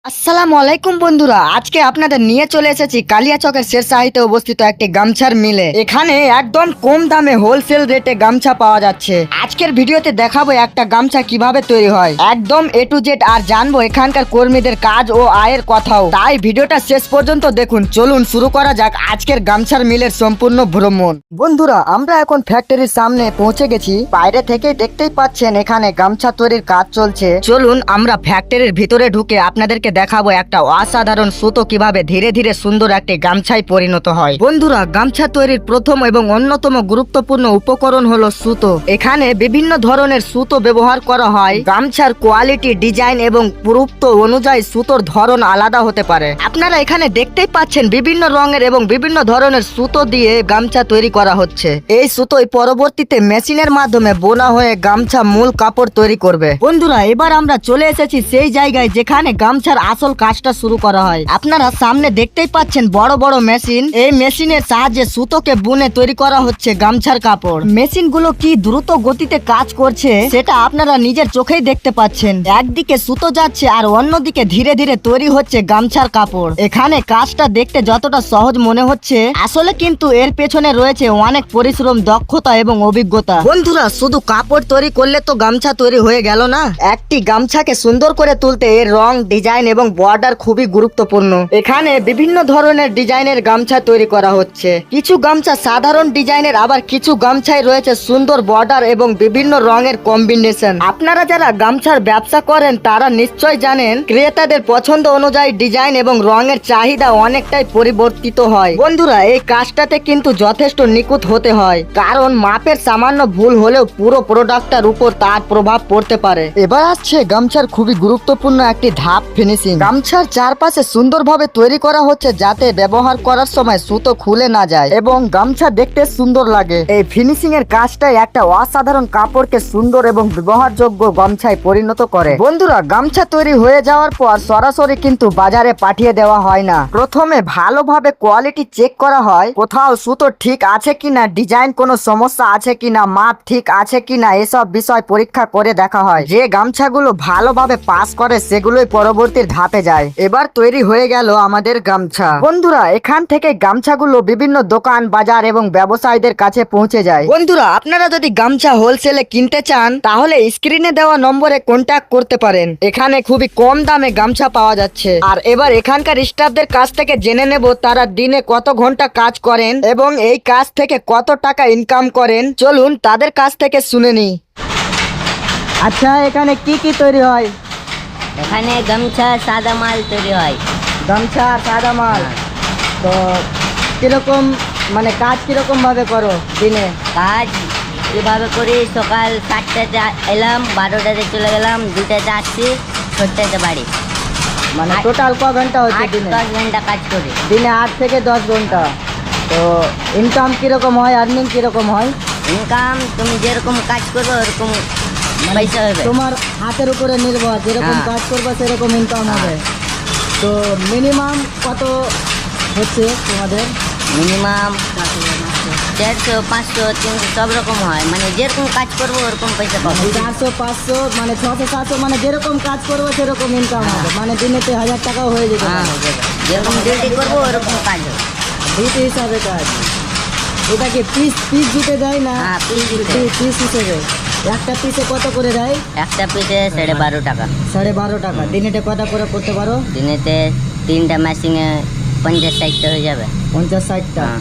আসসালামু আলাইকুম বন্ধুরা, আজকে আপনাদের নিয়ে চলে এসেছি কালিয়াচকের শেরশাহিতে অবস্থিত একটি গামছার মিলে। এখানে একদম কম দামে হোলসেল রেটে গামছা পাওয়া যাচ্ছে। আজকের ভিডিওতে দেখাবো একটা গামছা কিভাবে তৈরি হয়, একদম এ টু জেড, আর জানবো এখানকার কর্মীদের কাজ ও আয়ের কথাও। তাই ভিডিওটা শেষ পর্যন্ত দেখুন। চলুন শুরু করা যাক আজকের গামছার মিলের সম্পূর্ণ ভ্রমণ। বন্ধুরা, আমরা এখন ফ্যাক্টরির সামনে পৌঁছে গেছি। বাইরে থেকে দেখতেই পাচ্ছেন এখানে গামছা তৈরির কাজ চলছে। চলুন আমরা ফ্যাক্টরির ভিতরে ঢুকে আপনাদেরকে দেখাবো একটা অসাধারণ সুতো কিভাবে ধীরে ধীরে সুন্দর একটি গামছায় পরিণত হয়। বন্ধুরা, গামছা তৈরির প্রথম এবং অন্যতম গুরুত্বপূর্ণ উপকরণ হলো সুতো। এখানে বিভিন্ন ধরনের সুতো ব্যবহার করা হয়। গামছার কোয়ালিটি, ডিজাইন এবং পুরুত্ব অনুযায়ী সুতোর ধরন আলাদা হতে পারে। আপনারা এখানে দেখতেই পাচ্ছেন বিভিন্ন রঙের এবং বিভিন্ন ধরনের সুতো দিয়ে গামছা তৈরি করা হচ্ছে। এই সুতোই পরবর্তীতে মেশিনের মাধ্যমে বোনা হয়ে গামছা মূল কাপড় তৈরি করবে। বন্ধুরা, এবার আমরা চলে এসেছি সেই জায়গায় যেখানে গামছার আসল কাজটা শুরু করা হয়। আপনারা সামনে দেখতেই পাচ্ছেন বড় বড় মেশিন। এই মেশিনের সাহায্যে সুতোকে বুনে তৈরি করা হচ্ছে গামছার কাপড়। মেশিন গুলো কি দ্রুত গতিতে কাজ করছে সেটা আপনারা নিজের চোখেই দেখতে পাচ্ছেন। একদিকে সুতো যাচ্ছে আর অন্যদিকে ধীরে ধীরে তৈরি হচ্ছে গামছার কাপড়। এখানে কাজটা দেখতে যতটা সহজ মনে হচ্ছে, আসলে কিন্তু এর পেছনে রয়েছে অনেক পরিশ্রম, দক্ষতা এবং অভিজ্ঞতা। বন্ধুরা, শুধু কাপড় তৈরি করলে তো গামছা তৈরি হয়ে গেল না। একটি গামছাকে সুন্দর করে তুলতে এর রং, ডিজাইন এবং বর্ডার খুবই গুরুত্বপূর্ণ। এখানে বিভিন্ন ধরনের ডিজাইনের গামছা তৈরি করা হচ্ছে। কিছু গামছা সাধারণ ডিজাইনের, আবার কিছু গামছায় রয়েছে সুন্দর বর্ডার এবং বিভিন্ন রঙের কম্বিনেশন। আপনারা যারা গামছার ব্যবসা করেন তারা নিশ্চয় জানেন, ক্রেতাদের পছন্দ অনুযায়ী ডিজাইন এবং রঙের চাহিদা অনেকটাই পরিবর্তিত হয়। বন্ধুরা, এই কাজটাতে কিন্তু যথেষ্ট নিখুঁত হতে হয়, কারণ মাপের সামান্য ভুল হলেও পুরো প্রোডাক্টটার উপর তার প্রভাব পড়তে পারে। এবার আসছে গামছার খুবই গুরুত্বপূর্ণ একটি ধাপ, ফিনিশিং। গামছার চারপাশে সুন্দরভাবে তৈরি করা হচ্ছে যাতে ব্যবহার করার সময় সুতো খুলে না যায় এবং গামছা দেখতে সুন্দর লাগে। এই ফিনিশিং এর কাজটাই একটা অসাধারণ কাপড়কে সুন্দর এবং ব্যবহারযোগ্য গামছায় পরিণত করে। বন্ধুরা, গামছা তৈরি হয়ে যাওয়ার পর সরাসরি কিন্তু বাজারে পাঠিয়ে দেওয়া হয় না। প্রথমে ভালোভাবে কোয়ালিটি চেক করা হয়, কোথাও সুতো ঠিক আছে কিনা, ডিজাইন কোনো সমস্যা আছে কিনা, মাপ ঠিক আছে কিনা, এসব বিষয় পরীক্ষা করে দেখা হয়। যে গামছাগুলো ভালোভাবে পাস করে সেগুলোই পরবর্তী ধাপে যায়। এবার তৈরি হয়ে গেল আমাদের গামছা। বন্ধুরা, এখান থেকে গামছাগুলো বিভিন্ন দোকান, বাজার এবং ব্যবসায়ীদের কাছে পৌঁছে যায়। বন্ধুরা, আপনারা যদি গামছা হোলসেলে কিনতে চান তাহলে স্ক্রিনে দেওয়া নম্বরে কন্ট্যাক্ট করতে পারেন। এখানে খুবই কম দামে গামছা পাওয়া যাচ্ছে। আর এবার এখানকার স্টাফদের কাছ থেকে জেনে নেব তারা দিনে কত ঘন্টা কাজ করেন এবং এই কাজ থেকে কত টাকা ইনকাম করেন। চলুন তাদের কাছ থেকে শুনে নিই। আচ্ছা, এখানে কি কি তৈরি হয়? এখানে গামছা সাদা মাল তৈরি হয়। গামছা সাদা মাল। তো কিরকম, মানে কাজ কিরকম ভাবে করো দিনে? কাজ কীভাবে করি, সকাল 7টাতে এলাম, 12টাতে চলে গেলাম, 2টাতে আসছি, 6টাতে বাড়ি। মানে টোটাল ক ঘন্টা হচ্ছে দিনে? 8-10 ঘন্টা কাজ করি দিনে 8 থেকে 10 ঘন্টা। তো ইনকাম কিরকম হয়, আর্নিং কিরকম হয়? ইনকাম তুমি যেরকম কাজ করবে ওরকম পয়সা হবে। তোমার হাতের উপরে নির্ভর, যেরকম হ্যাঁ। কাজ করবে সেরকম ইনকাম হবে। তো মিনিমাম কত হচ্ছে তোমাদের? মিনিমাম 400, 500, 300 সব রকম হয়, মানে যেরকম কাজ করবো ওরকম পয়সা পাবো। 400, 500, মানে 600, 700, মানে যেরকম কাজ করবে সেরকম ইনকাম হবে। মানে দিনেতে 1000 টাকাও হয়ে যেতে হ্যাঁ, পারে। হয়ে যাবে। যেরকম ডিউটি করবো ওরকম কাজ হবে। ডিউটি হিসাবে কাজ। এটা কি পিস পিস দিতে দেয় না? হ্যাঁ, piece দিতে। পিস হিসেবে। একটা পিসে কত করে দেয়? একটা পিসে 12.5 টাকা। 12.5 টাকা। দিনেতে কত করে করতে পারো? দিনেতে 3টা মেশিনে 50-60টা হয়ে যাবে। 50-60টা। হ্যাঁ।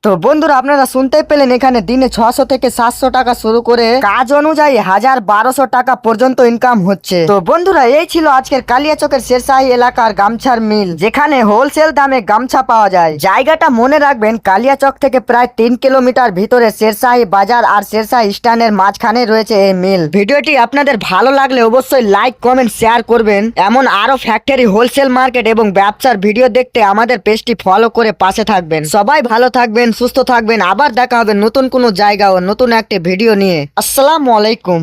তো বন্ধুরা, আপনারা শুনতে পেলেন, এখানে দিনে 600 থেকে 700 টাকা শুরু করে কাজ অনুযায়ী 1000-1200 টাকা পর্যন্ত ইনকাম হচ্ছে। তো বন্ধুরা, এই ছিল আজকের কালিয়াচকের শেরশাহী এলাকার গামছার মিল, যেখানে হোলসেল দামে গামছা পাওয়া যায়। জায়গাটা মনে রাখবেন, কালিয়াচক থেকে প্রায় 3 কিলোমিটার ভিতরে শেরশাহী বাজার আর শেরশাহী স্ট্যান্ডের মাঝখানে রয়েছে এই মিল। ভিডিওটি আপনাদের ভালো লাগলে অবশ্যই লাইক, কমেন্ট, শেয়ার করবেন। এমন আরো ফ্যাক্টরি, হোলসেল মার্কেট এবং ব্যবসার ভিডিও দেখতে আমাদের পেজটি ফলো করে পাশে থাকবেন। সবাই ভালো থাকবেন, সুস্থ থাকবেন। আবার দেখা হবে নতুন কোনো জায়গা ও নতুন একটা ভিডিও নিয়ে। আসসালামু আলাইকুম।